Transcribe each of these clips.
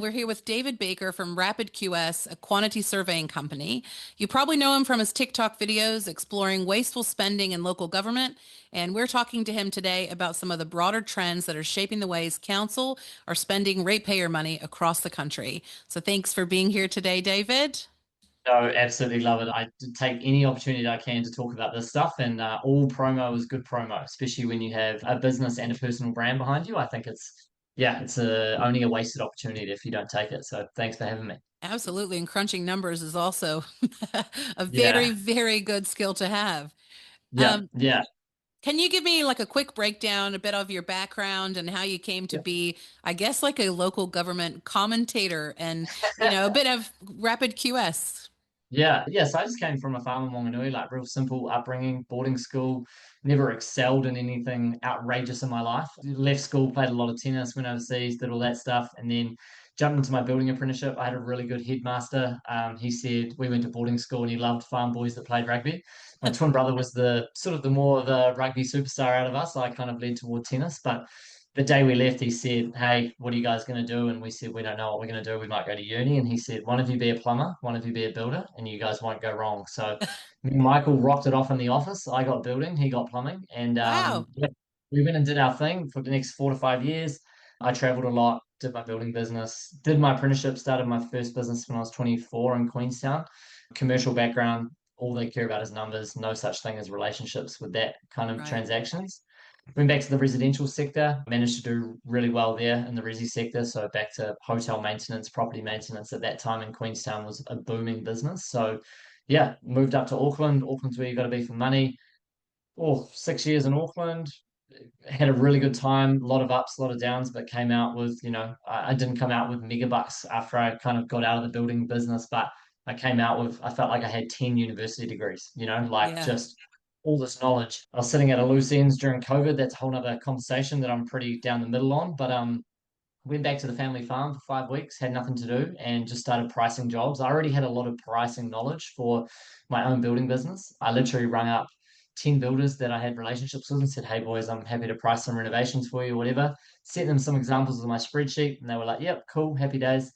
We're here with David Baker from Rapid QS, a quantity surveying company. You probably know him from his TikTok videos exploring wasteful spending in local government. And we're talking to him today about some of the broader trends that are shaping the ways council are spending ratepayer money across the country. So thanks for being here today, David. No, absolutely love it. I take any opportunity I can to talk about this stuff, and all promo is good promo, especially when you have a business and a personal brand behind you. I think it's only a wasted opportunity if you don't take it. So thanks for having me. Absolutely. And crunching numbers is also a very, Yeah, very good skill to have. yeah, Um, yeah. Can you give me like a quick breakdown, a bit of your background and how you came to be, I guess, like a local government commentator and, a bit of rapid QS? Yeah. So I just came from a farm in Wanganui, like real simple upbringing, boarding school, never excelled in anything outrageous in my life. Left school, played a lot of tennis, went overseas, did all that stuff, and then jumped into my building apprenticeship. I had a really good headmaster. He said we went to boarding school and he loved farm boys that played rugby. My twin brother was the sort of the more of the rugby superstar out of us. So I kind of led toward tennis, but the day we left, he said, "Hey, what are you guys going to do?" And we said, "We don't know what we're going to do. We might go to uni." And he said, "One of you be a plumber, one of you be a builder, and you guys won't go wrong." So me and Michael rocked it off in the office. I got building, he got plumbing, and Wow. yeah, we went and did our thing for the next 4 to 5 years. I traveled a lot, did my building business, did my apprenticeship, started my first business when I was 24 in Queenstown. Commercial background, all they care about is numbers, no such thing as relationships with that kind of Right. transactions. Went back to the residential sector, managed to do really well there in the resi sector. So back to hotel maintenance, property maintenance at that time in Queenstown was a booming business. So yeah, moved up to Auckland. Auckland's where you got to be for money. Oh, 6 years in Auckland, had a really good time, a lot of ups, a lot of downs, but came out with, I didn't come out with mega bucks after I kind of got out of the building business, but I came out with, I felt like I had 10 university degrees, like Yeah. just all this knowledge. I was sitting at a loose ends during COVID. That's a whole nother conversation that I'm pretty down the middle on, but went back to the family farm for 5 weeks, had nothing to do, and just started pricing jobs. I already had a lot of pricing knowledge for my own building business. I literally rang up 10 builders that I had relationships with and said, "Hey, boys, I'm happy to price some renovations for you, whatever." Sent them some examples of my spreadsheet, and they were like, "Yep, cool, happy days."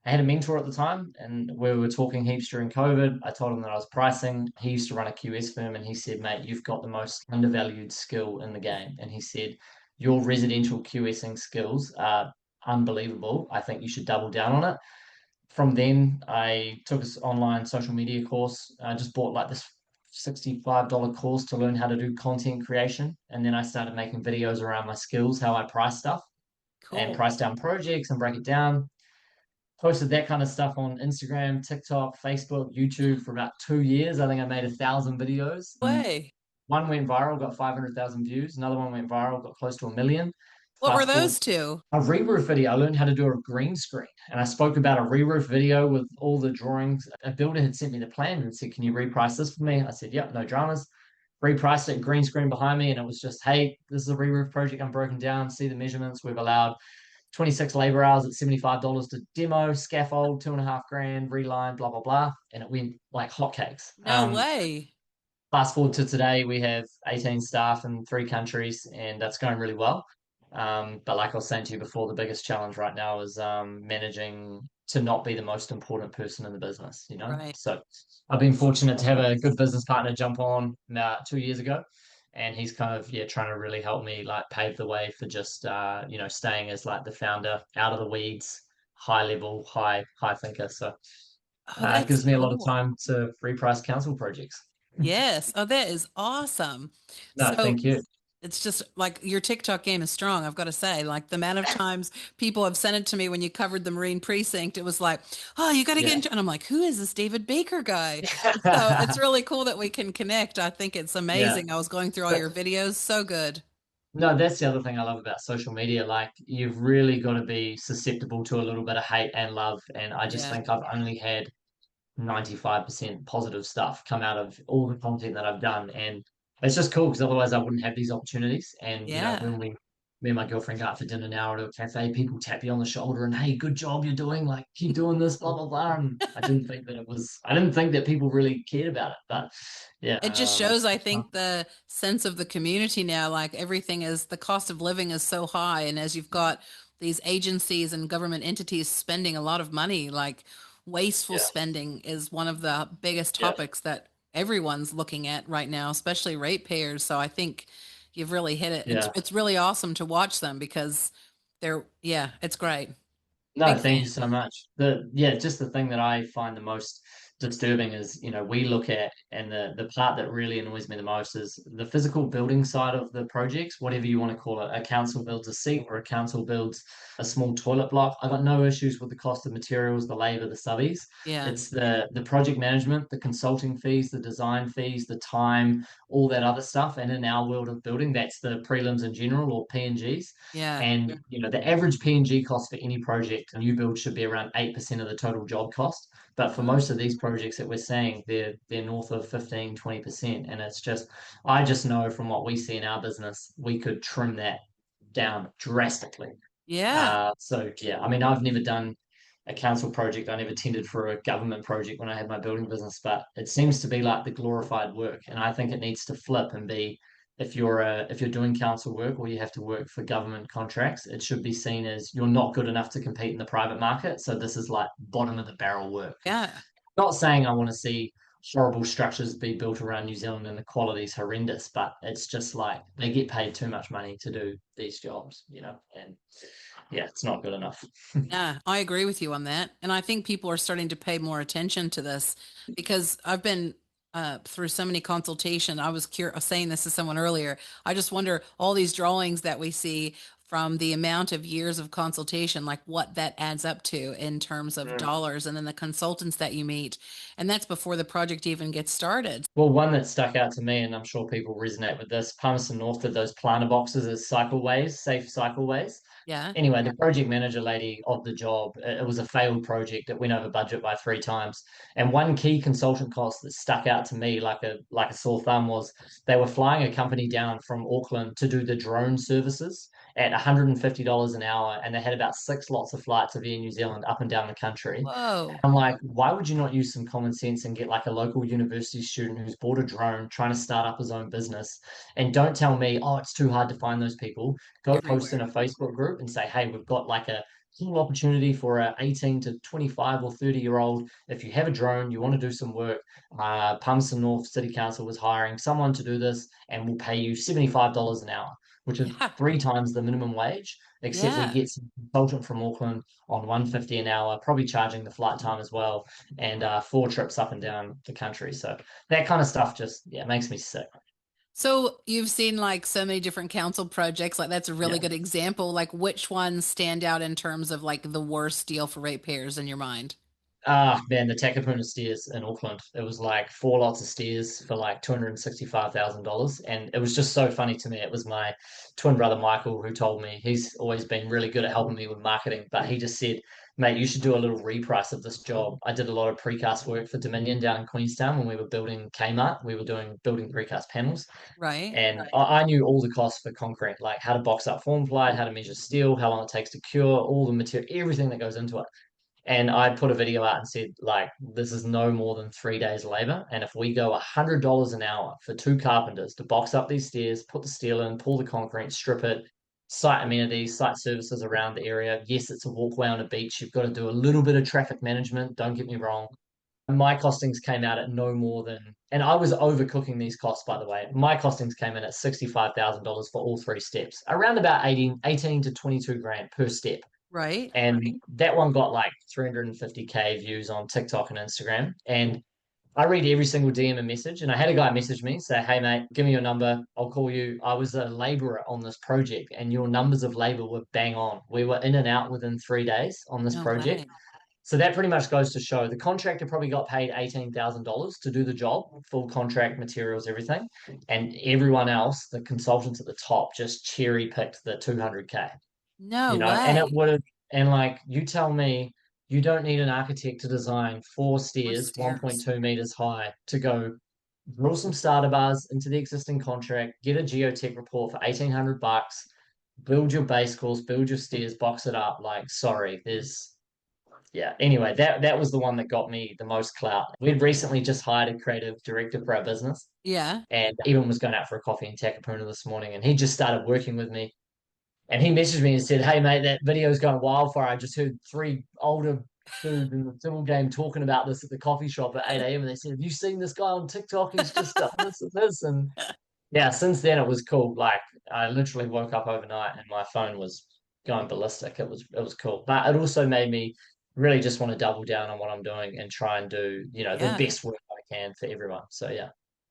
I had a mentor at the time, and we were talking heaps during COVID. I told him that I was pricing. He used to run a QS firm, and he said, "Mate, you've got the most undervalued skill in the game." And he said, "Your residential QSing skills are unbelievable. I think you should double down on it." From then, I took this online social media course. I just bought like this $65 course to learn how to do content creation. And then I started making videos around my skills, how I price stuff and Cool. price down projects and break it down. Posted that kind of stuff on Instagram, TikTok, Facebook, YouTube for about 2 years. I think I made 1,000 videos. Way. One went viral, got 500,000 views. Another one went viral, got close to 1 million. What were Fast forward those two? a re-roof video. I learned how to do a green screen, and I spoke about a re-roof video with all the drawings. A builder had sent me the plan and said, "Can you reprice this for me?" I said, "Yep, no dramas." Repriced it, green screen behind me, and it was just, "Hey, this is a re-roof project. I'm broken down. See the measurements. We've allowed 26 labor hours at $75 to demo, scaffold, 2.5 grand, reline, blah, blah, blah." And it went like hotcakes. No way. Fast forward to today, we have 18 staff in 3 countries, and that's going really well. But like I was saying to you before, the biggest challenge right now is managing to not be the most important person in the business. Right. So I've been fortunate to have a good business partner jump on about 2 years ago, and he's kind of trying to really help me like pave the way for just staying as like the founder, out of the weeds, high level, high thinker. So Oh, it that's gives me a lot of cool. time to reprice council projects. Yes. Oh, that is awesome. No, So thank you. it's just like your TikTok game is strong, I've got to say. Like the amount of times people have sent it to me when you covered the Marine Precinct, it was like, oh, you got to get Yeah. into, and I'm like, who is this David Baker guy? So it's really cool that we can connect. I think it's Yeah. amazing. I was going through all But your videos. So good. no, that's the other thing I love about social media. Like, you've really got to be susceptible to a little bit of hate and love. And I just Yeah. think I've only had 95% positive stuff come out of all the content that I've done. And it's just cool because otherwise I wouldn't have these opportunities. And, Yeah. when me and my girlfriend go out for dinner now or to a cafe, people tap you on the shoulder and, "Hey, good job you're doing, like, keep doing this, blah, blah, blah." And I didn't think that people really cared about it. But yeah, It just shows, I think, the sense of the community now. Like everything is, the cost of living is so high. And as you've got these agencies and government entities spending a lot of money. Like wasteful Yeah, spending is one of the biggest yeah, topics that everyone's looking at right now, especially ratepayers. So I think you've really hit it. It's yeah. it's really awesome to watch them because yeah, it's great. No, Big thank you fan. so much. Just the thing that I find the most disturbing is, we look at, and the part that really annoys me the most is the physical building side of the projects, whatever you want to call it. A council builds a seat or a council builds a small toilet block. I got no issues with the cost of materials, the labor, the subbies. Yeah. It's the project management, the consulting fees, the design fees, the time, all that other stuff. And in our world of building, that's the prelims in general, or P&Gs. Yeah. And the average P&G cost for any project, a new build, should be around 8% of the total job cost. But for Wow. most of these projects that we're seeing, they're north of 15, 20%. And I just know from what we see in our business, we could trim that down drastically. Yeah. So yeah, I mean, I've never done a council project. I never tendered for a government project when I had my building business, but it seems to be like the glorified work, and I think it needs to flip and be, if you're doing council work or you have to work for government contracts, it should be seen as you're not good enough to compete in the private market. So this is like bottom of the barrel work. Yeah. Not saying I want to see horrible structures be built around New Zealand and the quality is horrendous, but it's just like they get paid too much money to do these jobs, and yeah, it's not good enough. Yeah, I agree with you on that. And I think people are starting to pay more attention to this because I've been through so many consultation. I was saying this to someone earlier. I just wonder all these drawings that we see from the amount of years of consultation, like what that adds up to in terms of Mm. dollars, and then the consultants that you meet. And that's before the project even gets started. Well, one that stuck out to me, and I'm sure people resonate with this, Palmerston North did those planter boxes as cycleways, safe cycleways. Yeah. Anyway, the project manager lady of the job, it was a failed project. It went over budget by 3 times. And one key consultant cost that stuck out to me like a sore thumb was they were flying a company down from Auckland to do the drone services at $150 an hour, and they had about 6 lots of flights of Air New Zealand up and down the country. Whoa. I'm like, why would you not use some common sense and get like a local university student who's bought a drone trying to start up his own business? And don't tell me, oh, it's too hard to find those people. Go post in Everywhere. a Facebook group and say, hey, we've got like a cool opportunity for a 18 to 25 or 30-year-old. If you have a drone, you want to do some work, Palmerston North City Council was hiring someone to do this and we'll pay you $75 an hour, which is Yeah. 3 times the minimum wage, except we Yeah. get some consultant from Auckland on 150 an hour, probably charging the flight time as well, and 4 trips up and down the country. So that kind of stuff just, yeah, makes me sick. So you've seen like so many different council projects. Like that's a really Yeah. good example. Like which ones stand out in terms of like the worst deal for ratepayers in your mind? Ah, man, the Takapuna stairs in Auckland. It was like 4 lots of stairs for like $265,000. And it was just so funny to me. It was my twin brother Michael who told me. He's always been really good at helping me with marketing, but he just said, mate, you should do a little reprice of this job. I did a lot of precast work for Dominion down in Queenstown when we were building Kmart. We were building precast panels. Right? And I knew all the costs for concrete, like how to box up form ply, how to measure steel, how long it takes to cure, all the material, everything that goes into it. And I put a video out and said, like, this is no more than 3 days labor. And if we go $100 an hour for 2 carpenters to box up these stairs, put the steel in, pull the concrete, strip it, site amenities, site services around the area. Yes, it's a walkway on a beach. You've got to do a little bit of traffic management. Don't get me wrong. My costings came out at no more than, and I was overcooking these costs, by the way. My costings came in at $65,000 for all 3 steps, around about 18 to 22 grand per step. Right? And that one got like 350K views on TikTok and Instagram. And I read every single DM and message. And I had a guy message me, say, hey, mate, give me your number. I'll call you. I was a laborer on this project, and your numbers of labor were bang on. We were in and out within 3 days on this No project. way. So that pretty much goes to show the contractor probably got paid $18,000 to do the job, full contract materials, everything. And everyone else, the consultants at the top, just cherry picked the 200K, No and it way. would have, and like you tell me, you don't need an architect to design 4 stairs, Stairs. 1.2 meters high, to go drill some starter bars into the existing contract, get a geotech report for 1,800 bucks, build your base course, build your stairs, box it up. Like, sorry, there's, yeah. Anyway, that was the one that got me the most clout. We'd recently just hired a creative director for our business, Yeah. and even was going out for a coffee in Takapuna this morning, and he just started working with me. And he messaged me and said, "Hey mate, that video's going wildfire. I just heard three older dudes in the civil game talking about this at the coffee shop at 8 a.m. And they said, have you seen this guy on TikTok? He's just done this and this." And yeah, since then it was cool. Like I literally woke up overnight and my phone was going ballistic. It was cool. But it also made me really just want to double down on what I'm doing and try and do, the Yeah. best work I can for everyone. So yeah.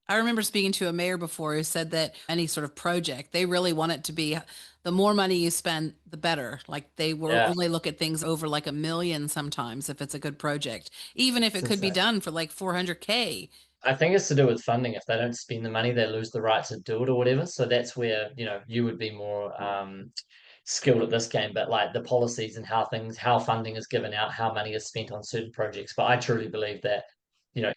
I remember speaking to a mayor before who said that any sort of project, they really want it to be the more money you spend, the better. Like they will Yeah. only look at things over like a million sometimes if it's a good project, even if It's it could be insane. done for like 400K. I think it's to do with funding. If they don't spend the money, they lose the right to do it or whatever. So that's where, you would be more skilled at this game. But like the policies and how funding is given out, how money is spent on certain projects. But I truly believe that,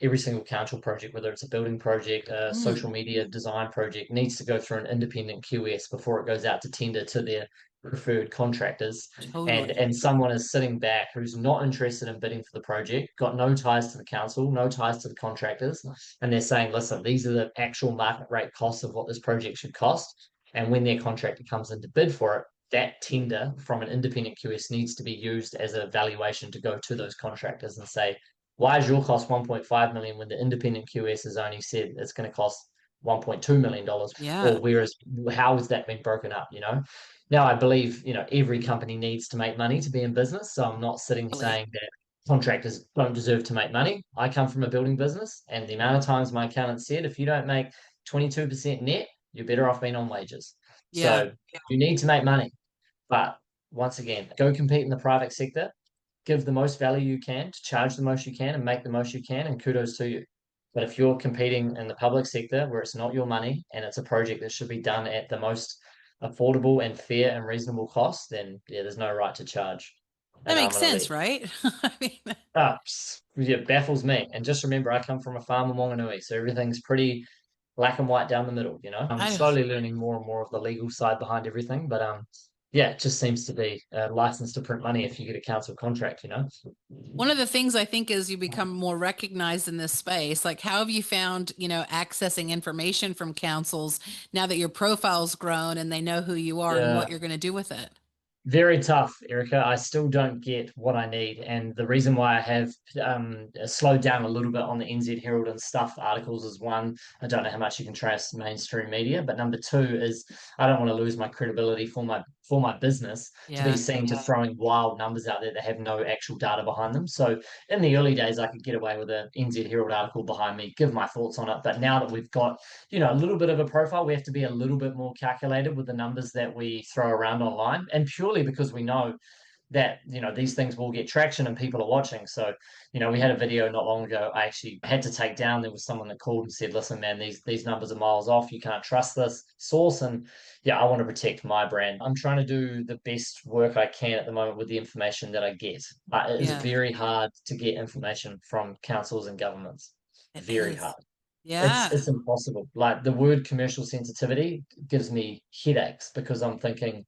every single council project, whether it's a building project, a Mm, social media design project, needs to go through an independent QS before it goes out to tender to their preferred contractors. totally. And someone is sitting back who's not interested in bidding for the project, got no ties to the council, no ties to the contractors, and they're saying, listen, these are the actual market rate costs of what this project should cost. And when their contractor comes in to bid for it, that tender from an independent QS needs to be used as a valuation to go to those contractors and say, why is your cost 1.5 million when the independent QS has only said it's going to cost $1.2 million dollars? Yeah, Or whereas how has that been broken up? Now I believe, every company needs to make money to be in business. So I'm not sitting totally. saying that contractors don't deserve to make money. I come from a building business, and the amount of times my accountant said, if you don't make 22% net, you're better off being on wages. Yeah, So you need to make money. But once again, go compete in the private sector, give the most value you can, to charge the most you can, and make the most you can, and kudos to you. But if you're competing in the public sector where it's not your money and it's a project that should be done at the most affordable and fair and reasonable cost, then yeah, there's no right to charge. that And I'm makes going to sense, leave. right? I mean, Yeah, baffles me. And just remember, I come from a farm in Wanganui, so everything's pretty black and white down the middle. I'm I slowly learning more and more of the legal side behind everything, but yeah, it just seems to be a license to print money if you get a council contract. one of the things I think is you become more recognized in this space. Like, how have you found, accessing information from councils now that your profile's grown and they know who you are and Yeah. what you're going to do with it? Very tough, Erica. I still don't get what I need. And the reason why I have slowed down a little bit on the NZ Herald and stuff articles is one, I don't know how much you can trust mainstream media. But number two is I don't want to lose my credibility for my business to be Yeah. seen to throwing wild numbers out there that have no actual data behind them. So in the early days, I could get away with a NZ Herald article behind me, give my thoughts on it. But now that we've got, a little bit of a profile, we have to be a little bit more calculated with the numbers that we throw around online. And purely because we know that, these things will get traction and people are watching. So, we had a video not long ago I actually had to take down. There was someone that called and said, listen, man, these numbers are miles off. You can't trust this source. And yeah, I want to protect my brand. I'm trying to do the best work I can at the moment with the information that I get. It is Yeah, very hard to get information from councils and governments. it Very is. hard. It's Yeah, it's impossible. Like the word commercial sensitivity gives me headaches because I'm thinking,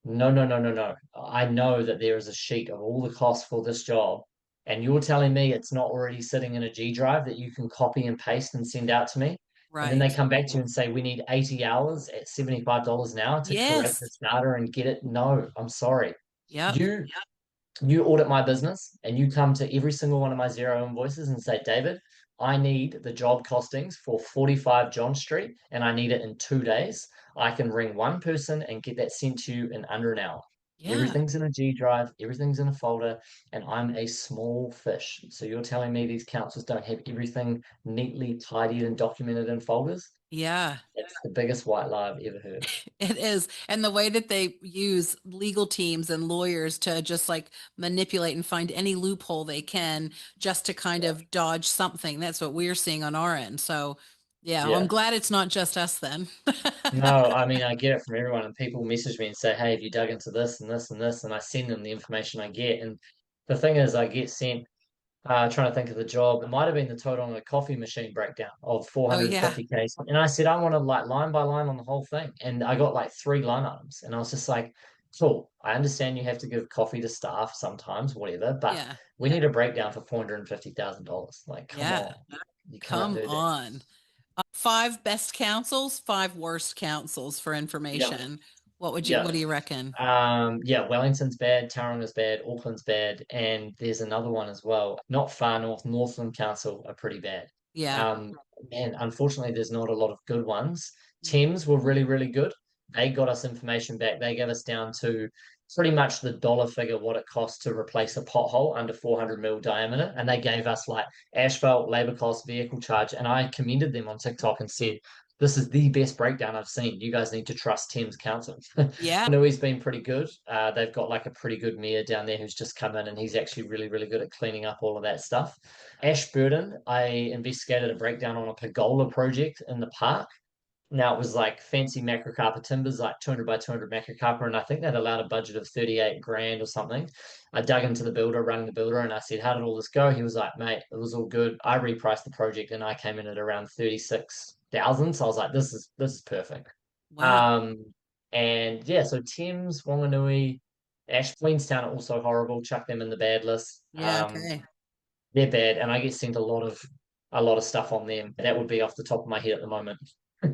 no, no, no, no, no. I know that there is a sheet of all the costs for this job, and you're telling me it's not already sitting in a G drive that you can copy and paste and send out to me. And then they right. come back to you and say, we need 80 hours at $75 an hour to correct Yes. this data and get it. No, I'm sorry. Yep. You audit my business and you come to every single one of my zero invoices and say, David, I need the job costings for 45 John Street and I need it in 2 days. I can ring one person and get that sent to you in under an hour. Yeah. Everything's in a G drive, everything's in a folder, and I'm a small fish. So you're telling me these councils don't have everything neatly tidied and documented in folders? Yeah. That's the biggest white lie I've ever heard. It is. And the way that they use legal teams and lawyers to just like manipulate and find any loophole they can just to kind Yeah. of dodge something. That's what we're seeing on our end. So, yeah, well, I'm Yeah. glad it's not just us then. No, I mean, I get it from everyone, and people message me and say, "Hey, have you dug into this and this and this?" And I send them the information I get. And the thing is, I get sent, trying to think of the job. It might have been the total on a coffee machine breakdown of Oh, yeah. 450K. And I said, I want to like line by line on the whole thing. And I got like three line items. And I was just like, cool, I understand you have to give coffee to staff sometimes, whatever, but Yeah. we need a breakdown for $450,000. Like, come Yeah. on, you can't Come do that. on. Five best counsels, five worst counsels for Yeah. information. Yeah. What do you reckon? Yeah, Wellington's bad, Tauranga bad, Auckland's bad, and there's another one as well. Not far north, Northland Council are pretty bad. Yeah. Um, and unfortunately, there's not a lot of good ones. Mm. Thames were really, really good. They got us information back. They gave us down to pretty much the dollar figure what it costs to replace a pothole under 400 mil diameter, and they gave us like asphalt, labor cost, vehicle charge, and I commended them on TikTok and said, "This is the best breakdown I've seen. You guys need to trust Thames Council." Yeah. Nui's been pretty good. They've got like a pretty good mayor down there who's just come in and he's actually really, really good at cleaning up all of that stuff. Ashburton, I investigated a breakdown on a pergola project in the park. Now it was like fancy macrocarpa timbers, like 200 by 200 macrocarpa, and I think that allowed a budget of 38 grand or something. I dug into the builder, running the builder, and I said, "How did all this go?" He was like, "Mate, it was all good." I repriced the project and I came in at around 36,000. So I was like, this is perfect. Wow. Um, and yeah, so Thames, Wanganui, Ash, Queenstown are also horrible. Chuck them in the bad list. Yeah. Okay. They're bad, and I get sent a lot of stuff on them. That would be off the top of my head at the moment.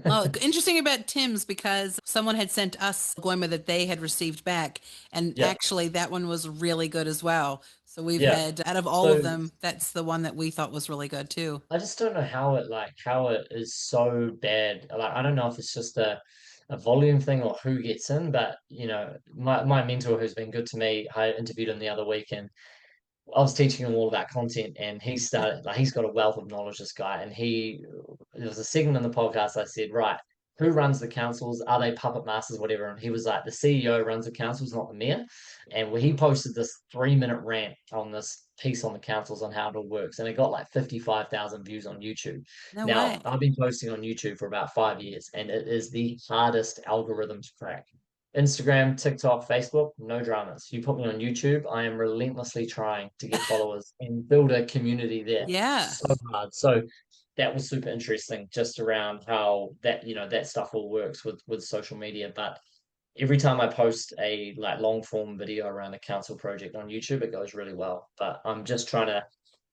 Well, interesting about Tim's because someone had sent us Goima that they had received back, and Yeah, actually that one was really good as well. So we've yeah. had out of all of So them, that's the one that we thought was really good too. I just don't know how it is so bad. Like I don't know if it's just a volume thing or who gets in, but my mentor who's been good to me, I interviewed him the other week and I was teaching him all about content, and he started like he's got a wealth of knowledge. This guy, and there was a segment in the podcast. I said, right, who runs the councils? Are they puppet masters, whatever? And he was like, the CEO runs the councils, not the mayor. And he posted this 3 minute rant on this piece on the councils on how it all works, and it got like 55,000 views on YouTube. No Now way. I've been posting on YouTube for about 5 years, and it is the hardest algorithm to crack. Instagram, TikTok, Facebook, no dramas. You put me on YouTube, I am relentlessly trying to get followers and build a community there. Yeah. So hard. So that was super interesting just around how that stuff all works with social media. But every time I post a like long form video around a council project on YouTube, it goes really well. But I'm just trying to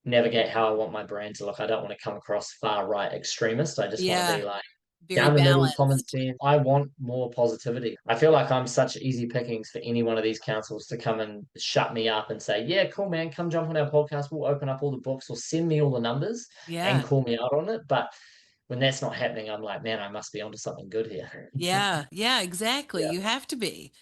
navigate how I want my brand to look. I don't want to come across far right extremist. I just want to be Yeah. like Very down the middle, common balanced. sense. I want more positivity. I feel like I'm such easy pickings for any one of these councils to come and shut me up and say, "Yeah, cool, man, come jump on our podcast. We'll open up all the books or send me all the numbers and Yeah. call me out on it." But when that's not happening, I'm like, man, I must be onto something good here. Yeah. Yeah, exactly. Yeah. You have to be.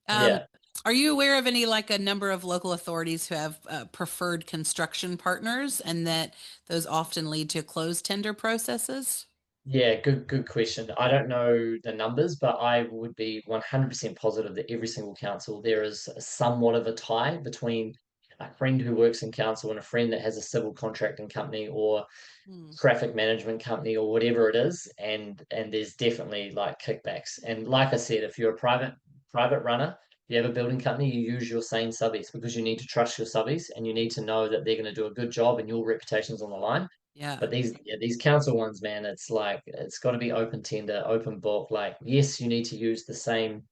Um, Yeah. are you aware of any like a number of local authorities who have preferred construction partners and that those often lead to closed tender processes? Yeah, good question. I don't know the numbers, but I would be 100% positive that every single council there is somewhat of a tie between a friend who works in council and a friend that has a civil contracting company or Hmm. traffic management company or whatever it is, and there's definitely like kickbacks. And like I said, if you're a private runner, you have a building company, you use your same subbies because you need to trust your subbies and you need to know that they're going to do a good job and your reputation's on the line. Yeah. But these council ones, man, it's like it's got to be open tender, open book. Like, yes, you need to use the same.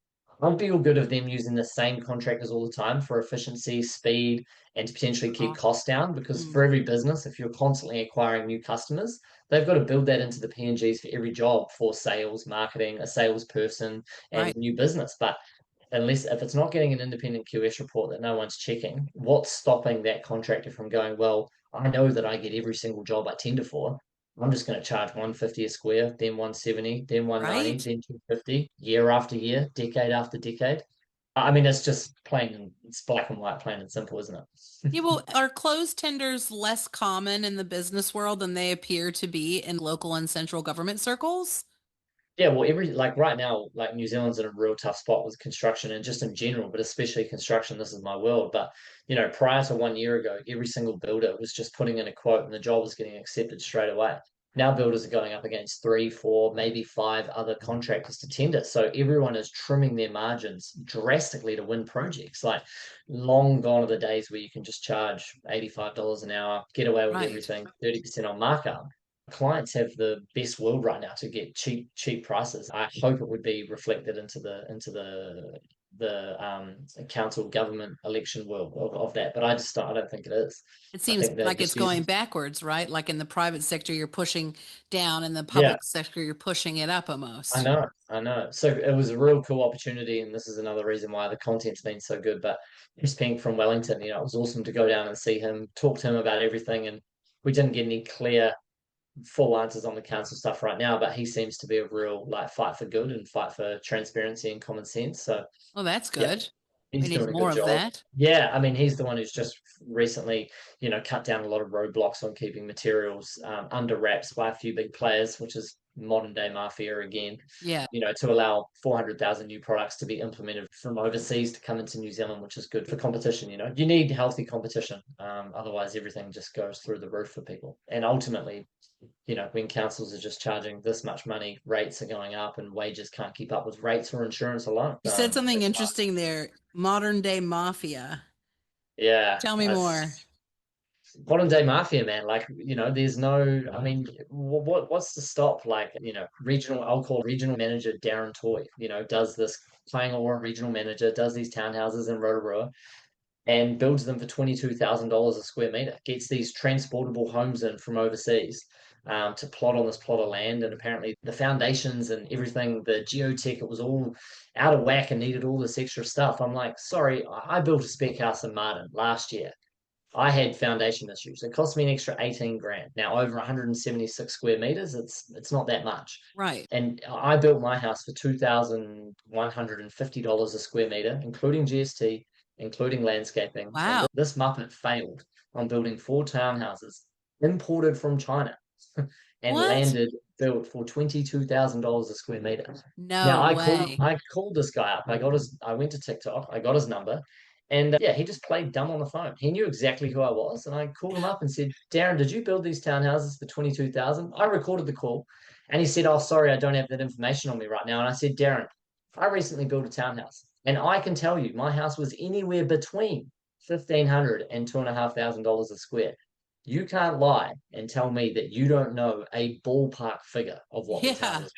I'd be all good of them using the same contractors all the time for efficiency, speed, and to potentially keep Oh. costs down. Because Hmm. for every business, if you're constantly acquiring new customers, they've got to build that into the PNGs for every job for sales, marketing, a salesperson, and Right. new business. But unless if it's not getting an independent QS report that no one's checking, what's stopping that contractor from going, well, I know that I get every single job I tender for. I'm just going to charge 150 a square, then 170, then 190, Right. then 250, year after year, decade after decade. I mean, it's just it's black and white, plain and simple, isn't it? Yeah, well, are closed tenders less common in the business world than they appear to be in local and central government circles? Yeah, well, like right now, like New Zealand's in a real tough spot with construction and just in general, but especially construction. This is my world. But prior to 1 year ago, every single builder was just putting in a quote and the job was getting accepted straight away. Now builders are going up against three, four, maybe five other contractors to tender. So everyone is trimming their margins drastically to win projects. Like long gone are the days where you can just charge $85 an hour, get away with Right. everything, 30% on markup. Clients have the best world right now to get cheap prices. I hope it would be reflected into the the council government election world of that. But I don't think it is. It I seems think they're like it's just using. going backwards, right? Like in the private sector, you're pushing down, in the Yeah, public sector, you're pushing it up I almost. know, I know. So it was a real cool opportunity, and this is another reason why the content's been so good. But just being from Wellington, it was awesome to go down and see him, talk to him about everything, and we didn't get any clear, full answers on the council stuff right now. But he seems to be a real like fight for good and fight for transparency and common sense. So Well, that's yeah, good. We he's need doing a good more of job. that. Yeah, I mean, he's the one who's just recently, cut down a lot of roadblocks on keeping materials under wraps by a few big players, which is modern day mafia again. Yeah. To allow 400,000 new products to be implemented from overseas to come into New Zealand, which is good for competition. You need healthy competition. Otherwise, everything just goes through the roof for people. And ultimately, when councils are just charging this much money, rates are going up and wages can't keep up with rates or insurance alone. You said something It's interesting there. Modern day mafia. Yeah, Tell me more. modern day mafia, man. Like, there's no, I mean, what's to stop? Like, I'll call regional manager Darren Toy, does this playing or regional manager, does these townhouses in Rotorua and builds them for $22,000 a square meter, gets these transportable homes in from overseas. To plot on this plot of land, and apparently the foundations and everything, the geotech, it was all out of whack and needed all this extra stuff. I'm like, sorry, I built a spec house in Martin last year. I had foundation issues. It cost me an extra 18 grand. Now over 176 square meters, it's not that much. Right. And I built my house for $2,150 a square meter, including GST, including landscaping. And Wow. this Muppet failed on building 4 townhouses imported from China and What? landed built for $22,000 a square meter. Now No I called way. I called this guy up. I went to TikTok, I got his number, and yeah, he just played dumb on the phone. He knew exactly who I was, and I called him up and said, "Darren, did you build these townhouses for 22,000?" I recorded the call, and he said, "Oh, sorry, I don't have that information on me right now." And I said, "Darren, I recently built a townhouse, and I can tell you, my house was anywhere between 1,500 and $2,500 a square. You can't lie and tell me that you don't know a ballpark figure of what these Yeah. houses."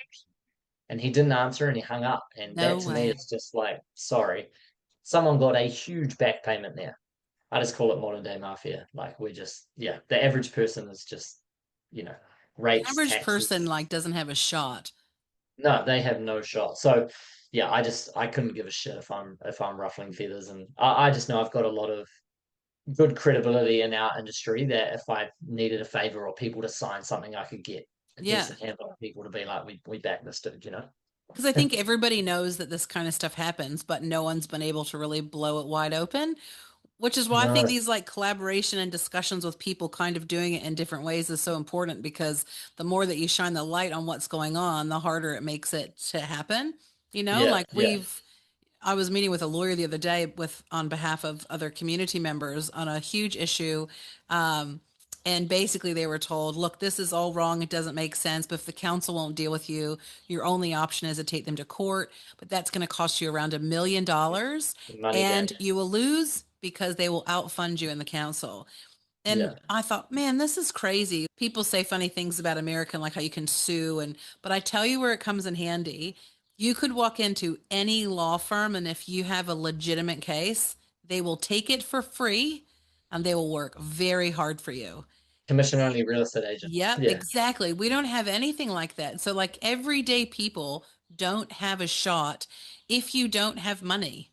And he didn't answer, and he hung up. And No that to me way. is just like, sorry, someone got a huge back payment there. I just call it modern day mafia. Like, we're just, yeah, the average person is just, you know, The rates, average person taxes. like doesn't have a shot. No, they have no shot. So yeah, I couldn't give a shit if I'm ruffling feathers. And I just know I've got a lot of good credibility in our industry that if I needed a favor or people to sign something, I could get a Yeah. decent handful of people to be like, we back this dude. Because I think everybody knows that this kind of stuff happens, but no one's been able to really blow it wide open, which is why I think No. these like collaboration and discussions with people kind of doing it in different ways is so important because the more that you shine the light on what's going on, the harder it makes it to happen. Yeah, Like yeah. I was meeting with a lawyer the other day with on behalf of other community members on a huge issue. Um, and basically they were told, look, this is all wrong. It doesn't make sense. But if the council won't deal with you, your only option is to take them to court. But that's going to cost you around $1 million. Money game. And you will lose because they will outfund you in the council. Yeah. And I thought, man, this is crazy. People say funny things about American, like how you can sue, but I tell you where it comes in handy. You could walk into any law firm, and if you have a legitimate case, they will take it for free and they will work very hard for you. Commission only real estate agent. Yep, Yeah. exactly. We don't have anything like that. So, like, everyday people don't have a shot if you don't have money.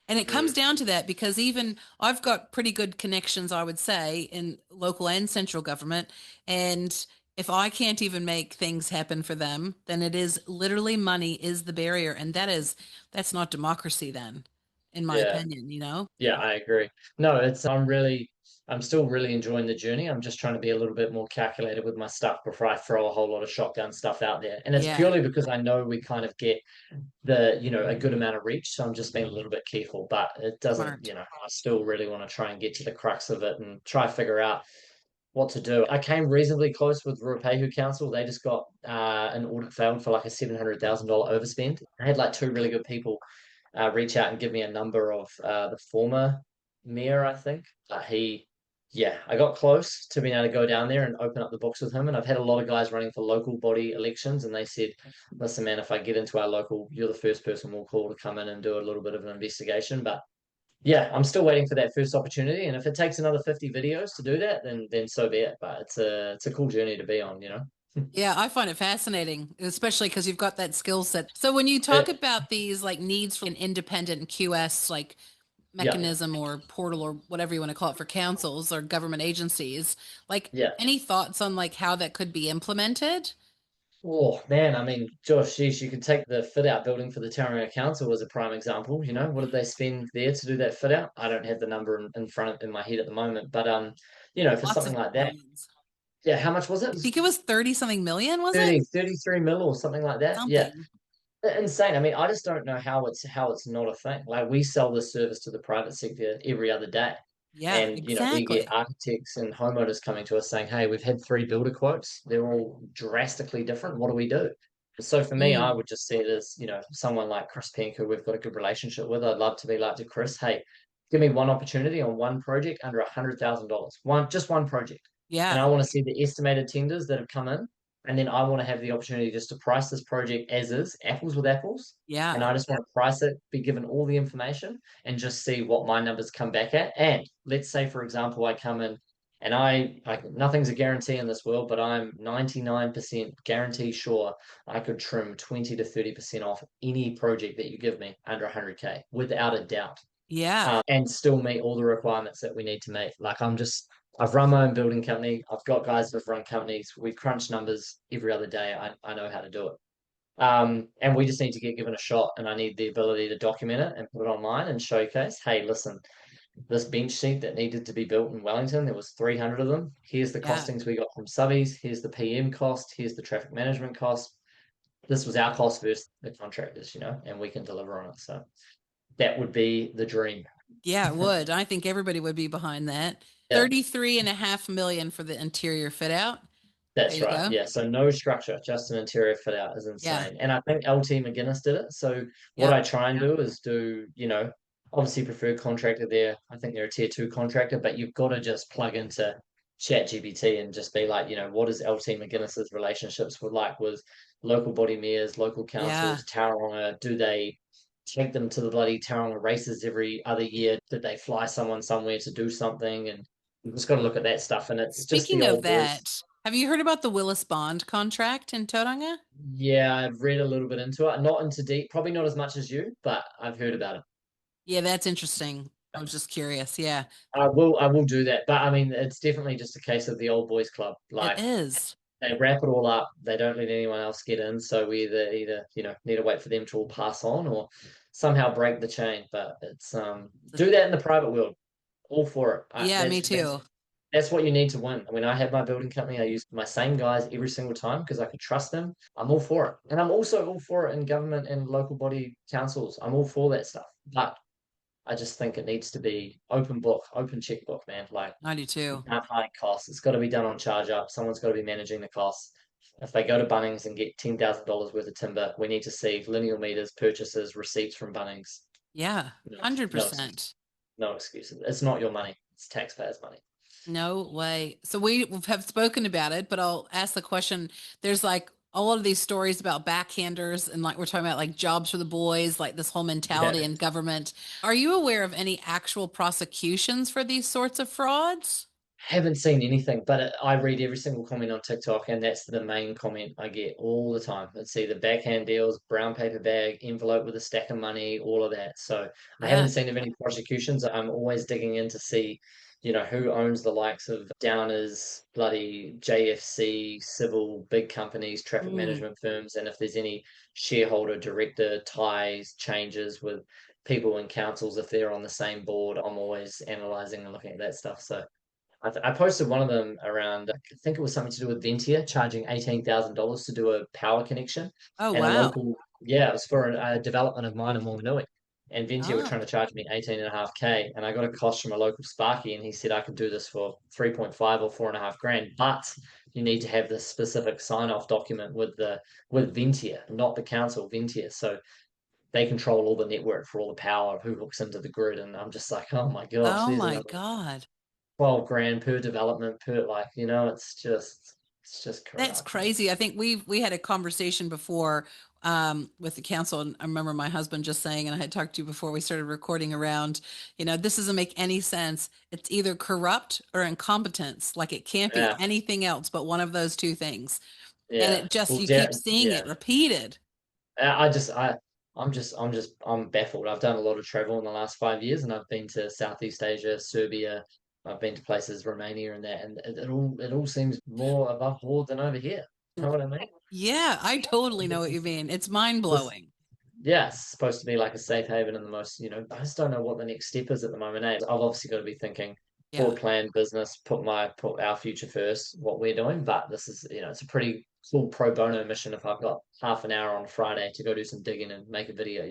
And it comes Mm, down to that because even I've got pretty good connections, I would say, in local and central government. And if I can't even make things happen for them, then it is literally money is the barrier. And that's not democracy then, in my yeah. opinion. Yeah, I agree. No, I'm still really enjoying the journey. I'm just trying to be a little bit more calculated with my stuff before I throw a whole lot of shotgun stuff out there. And it's Yeah, purely because I know we kind of get a good amount of reach. So I'm just being a little bit careful, but it doesn't, smart. I still really want to try and get to the crux of it and try figure out what to do. I came reasonably close with Ruapehu Council. They just got an audit failed for like a $700,000 overspend. I had like two really good people reach out and give me a number of the former mayor, I think. He yeah, I got close to being able to go down there and open up the books with him. And I've had a lot of guys running for local body elections, and they said, "Listen, man, if I get into our local, you're the first person we'll call to come in and do a little bit of an investigation." But yeah, I'm still waiting for that first opportunity. And if it takes another 50 videos to do that, then so be it. But it's a cool journey to be on, you know. Yeah, I find it fascinating, especially because you've got that skill set. So when you talk about these like needs for an independent QS like Yeah, mechanism or portal or whatever you want to call it for councils or government agencies, like yeah. any thoughts on like how that could be implemented? Oh man, I mean, Josh, geez, you could take the fit out building for the Tauranga Council as a prime example. You know, what did they spend there to do that fit out? I don't have the number in front in my head at the moment, but for Lots something of like that, millions. yeah, how much was it? It I was think it was 30 something million, was it? 30, 33 mil or something like that. Yeah, Something. insane. I mean, I just don't know how it's not a thing. Like we sell this service to the private sector every other day. Yeah, And we get exactly. architects and homeowners coming to us saying, "Hey, we've had three builder quotes. They're all drastically different. What do we do?" So for me, I Mm, would just see it as, someone like Chris Pink, who we've got a good relationship with. I'd love to be like to Chris, "Hey, give me one opportunity on one project under $100,000. Just one project. And yeah, I want to see the estimated tenders that have come in. And then I want to have the opportunity just to price this project as is, apples with apples. And yeah, I just want to price it, be given all the information, and just see what my numbers come back at. And let's say, for example, I come in and nothing's a guarantee in this world, but I'm 99% guarantee sure I could trim 20 to 30% off any project that you give me under 100K without a doubt, yeah, and still meet all the requirements that we need to meet. I've run my own building company. I've got guys that have run companies. We crunch numbers every other day. I know how to do it. And we just need to get given a shot, and I need the ability to document it and put it online and showcase, hey, listen, this bench seat that needed to be built in Wellington, there was 300 of them. Here's the yeah. costings we got from subbies. Here's the PM cost. Here's the traffic management cost. This was our cost versus the contractors, and we can deliver on it. So that would be the dream. Yeah, it would. I think everybody would be behind that. Yeah. 33.5 million for the interior fit out. There That's you right. go. Yeah. So no structure, just an interior fit out is Yeah, insane. And I think LT McGuinness did it. So what I yep, try and do is obviously preferred contractor there. I think they're a tier two contractor, but you've got to just plug into ChatGPT and just be like, what is LT McGuinness's relationships with local body mayors, local yeah. councils, Tauranga? Do they take them to the bloody Tauranga races every other year? Did they fly someone somewhere to do something? And you've just got to look at that stuff. And it's just the Speaking of old boys. that, have you heard about the Willis Bond contract in Tauranga? Yeah, I've read a little bit into it. Not into deep, probably not as much as you, but I've heard about it. Yeah, that's interesting. I was just curious. Yeah, I will do that. But I mean, it's definitely just a case of the old boys club. it Like is. they wrap it all up. They don't let anyone else get in. So we either need to wait for them to all pass on or somehow break the chain. But it's do that in the private world. All for it. Yeah, me too. That's what you need to win. When I had my building company, I used my same guys every single time because I could trust them. I'm all for it. And I'm also all for it in government and local body councils. I'm all for that stuff. But I just think it needs to be open book, open checkbook, man. Like I do you too. can't hide costs. It's got to be done on charge up. Someone's got to be managing the costs. If they go to Bunnings and get $10,000 worth of timber, we need to see lineal meters, purchases, receipts from Bunnings. Yeah, No, no excuse. 100%. No excuses. It's not your money. It's taxpayers' money. No way. So we have spoken about it, but I'll ask the question. There's like all of these stories about backhanders and like we're talking about like jobs for the boys, like this whole Yeah. mentality in government. Are you aware of any actual prosecutions for these sorts of frauds? Haven't seen anything, but I read every single comment on TikTok, and that's the main comment I get all the time. It's either backhand deals, brown paper bag, envelope with a stack of money, all of that. So I haven't Yeah. seen of any prosecutions. I'm always digging in to see, who owns the likes of Downers, bloody JFC, civil, big companies, traffic Mm. management firms, and if there's any shareholder director ties, changes with people in councils, if they're on the same board, I'm always analyzing and looking at that stuff. So I posted one of them around, I think it was something to do with Ventia charging $18,000 to do a power connection. Oh, And a wow. local, yeah, it was for a development of mine in Wanganui. And Ventia were Oh, trying to charge me 18.5K. And I got a cost from a local Sparky, and he said I could do this for 3.5 or 4.5 grand. But you need to have the specific sign-off document with Ventia, not the council, Ventia. So they control all the network for all the power, who hooks into the grid. And I'm just like, oh my gosh, oh there's my another God. 12 grand per development per like, it's just That's corrupt, man. crazy. I think we had a conversation before with the council, and I remember my husband just saying, and I had talked to you before we started recording around, this doesn't make any sense. It's either corrupt or incompetence. Like it can't be Yeah, anything else but one of those two things. And yeah. it just Well, you yeah, keep seeing yeah. it repeated. I'm baffled. I've done a lot of travel in the last 5 years, and I've been to Southeast Asia, Serbia. I've been to places, Romania, and that, and it all seems more above board than over here. You know what I mean? Yeah, I totally know This what you is mean. It's mind this blowing. Yeah, it's supposed to be like a safe haven and the most, I just don't know what the next step is at the moment. I've obviously got to be thinking Yeah. forward plan business, put our future first, what we're doing. But this is, it's a pretty cool pro bono mission if I've got half an hour on Friday to go do some digging and make a video.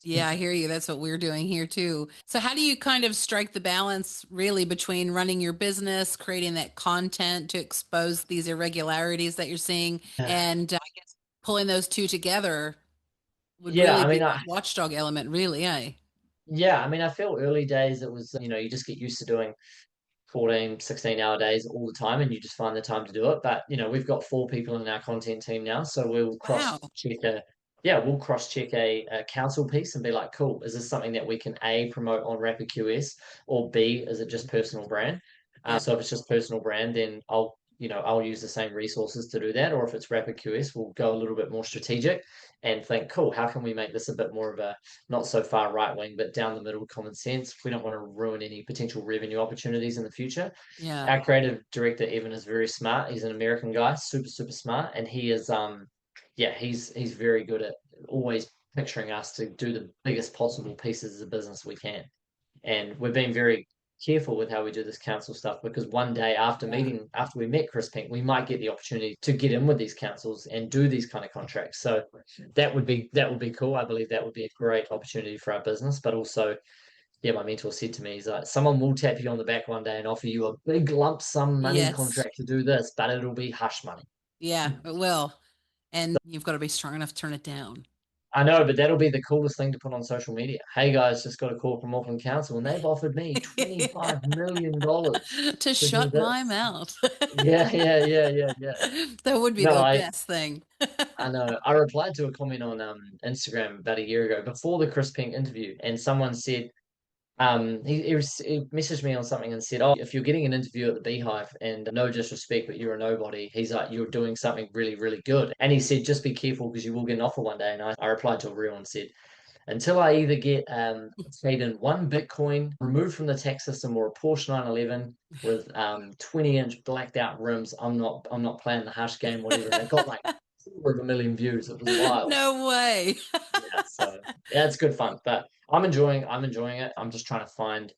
Yeah, I hear you. That's what we're doing here too. So how do you kind of strike the balance really between running your business, creating that content to expose these irregularities that you're seeing, and I guess pulling those two together would Yeah, really I be mean, that watchdog element, really, eh? I feel early days it was, you just get used to doing 14, 16-hour days all the time and you just find the time to do it. But, we've got 4 people in our content team now. So Wow. we'll cross check a council piece and be like, cool, is this something that we can A, promote on Rapid QS, or B, is it just personal brand? Yeah. So if it's just personal brand, then I'll use the same resources to do that. Or if it's Rapid QS, we'll go a little bit more strategic and think, cool, how can we make this a bit more of a not so far right wing, but down the middle common sense? We don't want to ruin any potential revenue opportunities in the future. Yeah. Our creative director Evan is very smart. He's an American guy, super super smart, and he is he's very good at always picturing us to do the biggest possible pieces of business we can. And we've been very careful with how we do this council stuff because one day Yeah. after we met Chris Pink, we might get the opportunity to get in with these councils and do these kind of contracts. So that would be cool. I believe that would be a great opportunity for our business, but also my mentor said to me, he's like, someone will tap you on the back one day and offer you a big lump sum money Yes. contract to do this, but it'll be hush money. Yeah, it will. And you've got to be strong enough to turn it down. I know, but that'll be the coolest thing to put on social media. Hey guys, just got a call from Auckland Council and they've offered me $25 million To to do shut my this. mouth. Yeah, yeah, yeah, yeah, yeah. That would be No, the I best thing. I know. I replied to a comment on Instagram about a year ago before the Chris Pink interview, and someone said, he messaged me on something and said, "Oh, if you're getting an interview at the Beehive, and no disrespect, but you're a nobody," he's like, "You're doing something really, really good." And he said, "Just be careful because you will get an offer one day." And I replied to a reel and said, "Until I either get paid in 1 Bitcoin, removed from the tax system, or a Porsche 911 with 20-inch blacked out rims, I'm not playing the hush game, whatever." And it got like 250,000 views. It was wild. No way. Yeah, so yeah, it's good fun. But I'm enjoying it. I'm just trying to find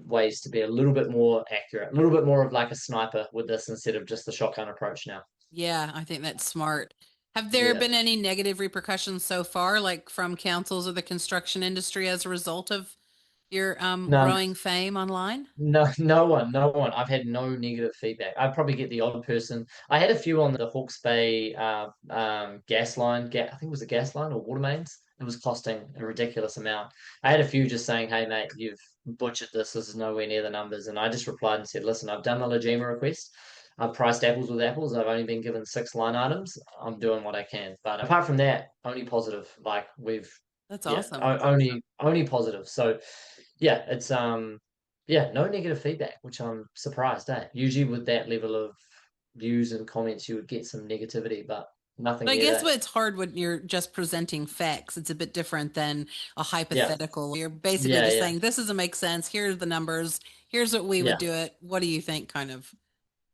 ways to be a little bit more accurate, a little bit more of like a sniper with this instead of just the shotgun approach now. Yeah, I think that's smart. Have there Yeah. been any negative repercussions so far, like from councils or the construction industry as a result of your None. growing fame online? No, no one. I've had no negative feedback. I probably get the odd person. I had a few on the Hawke's Bay gas line. I think it was a gas line or water mains. It was costing a ridiculous amount. I had a few just saying, "Hey, mate, you've butchered this. This is nowhere near the numbers." And I just replied and said, "Listen, I've done the Legima request. I've priced apples with apples. I've only been given 6 line items. I'm doing what I can. But apart from that, only positive. Like That's yeah, awesome. only positive. So yeah, it's no negative feedback, which I'm surprised at. Usually with that level of views and comments, you would get some negativity, but nothing But I yet. guess Eh? what it's hard when you're just presenting facts. It's a bit different than a Yeah, hypothetical. You're basically yeah, just yeah, saying, this doesn't make sense. Here's the numbers. Here's what we would yeah, do it. What do you think, kind of?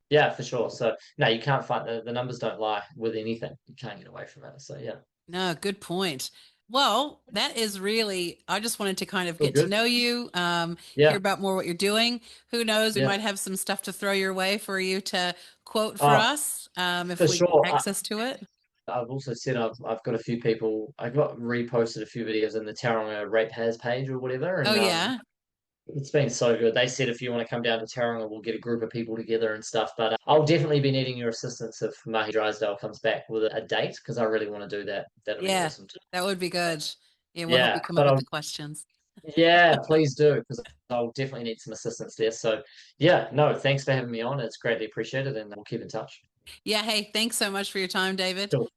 yeah, for sure. So no, you can't fight the numbers don't lie with anything. You can't get away from it. So yeah, No, good point. Well, that is really, I just wanted to kind of all get to good. know you, hear Yeah, about more what you're doing. Who knows, we yeah. might have some stuff to throw your way for you to quote for Oh, us, if for we get sure. access to it. I've also said I've got a few people. I got reposted a few videos in the Tauranga Rate Has page or whatever, Oh, and yeah. it's been so good. They said if you want to come down to Tauranga, we'll get a group of people together and stuff. But I'll definitely be needing your assistance if Mahi Drysdale comes back with a date because I really want to do that. That'll be Yeah, awesome too. that would be good. Yeah, we'll help you Yeah, come up but with the questions. Yeah, please do, because I'll definitely need some assistance there. So, yeah, no, thanks for having me on. It's greatly appreciated, and we'll keep in touch. Yeah, hey, thanks so much for your time, David. Sure.